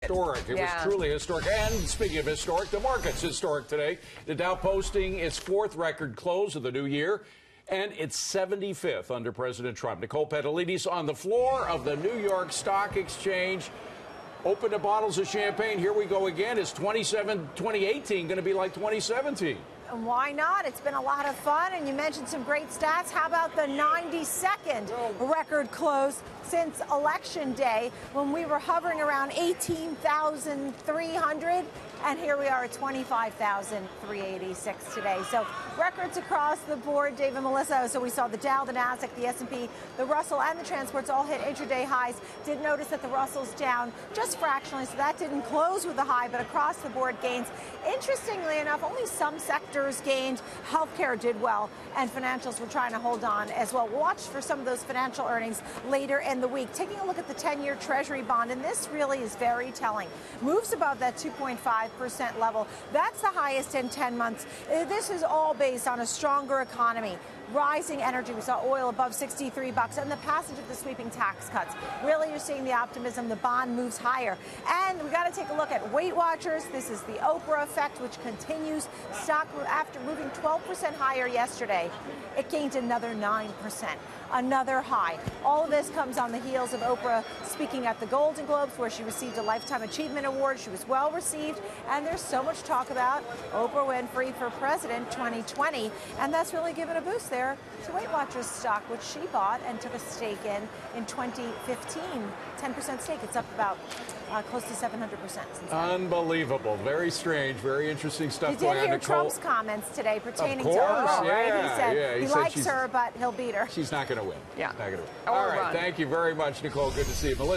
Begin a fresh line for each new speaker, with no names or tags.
Historic. It was truly historic. And speaking of historic, the market's historic today. The Dow posting its fourth record close of the new year, and its 75th under President Trump. Nicole Petallides on the floor of the New York Stock Exchange. Open the bottles of champagne. Here we go again. Is 2018 going to be like 2017?
And why not? It's been a lot of fun, and you mentioned some great stats. How about the 92nd record close since Election Day, when we were hovering around 18,300, and here we are at 25,386 today. So records across the board, Dave and Melissa. So we saw the Dow, the Nasdaq, the S&P, the Russell, and the transports all hit intraday highs. Did notice that the Russell's down just fractionally, so that didn't close with a high, but across the board gains. Interestingly enough, only some sectors gained. Healthcare did well, and financials were trying to hold on as well. We'll watch for some of those financial earnings later in the week. Taking a look at the 10-year Treasury bond, and this really is very telling. Moves above that 2.5% level. That's the highest in 10 months. This is all based on a stronger economy. Rising energy. We saw oil above $63, and the passage of the sweeping tax cuts. Really, you're seeing the optimism. The bond moves higher. And we got to take a look at Weight Watchers. This is the Oprah effect, which continues. Stock, after moving 12% higher yesterday, it gained another 9%. Another high. All of this comes on the heels of Oprah speaking at the Golden Globes, where she received a Lifetime Achievement Award. She was well received, and there's so much talk about Oprah Winfrey for President 2020, and that's really given a boost there to Weight Watchers stock, which she bought and took a stake in 2015. 10% stake. It's up about close to 700% since then.
Unbelievable. Very strange. Very interesting stuff going on.
You did hear Trump's comments today pertaining to
Oprah,
right? He said he likes
she's,
her, but he'll beat her.
She's not going to win.
Yeah.
Not going to win.
Or
All right.
run.
Thank you very much, Nicole. Good to see you. Melissa.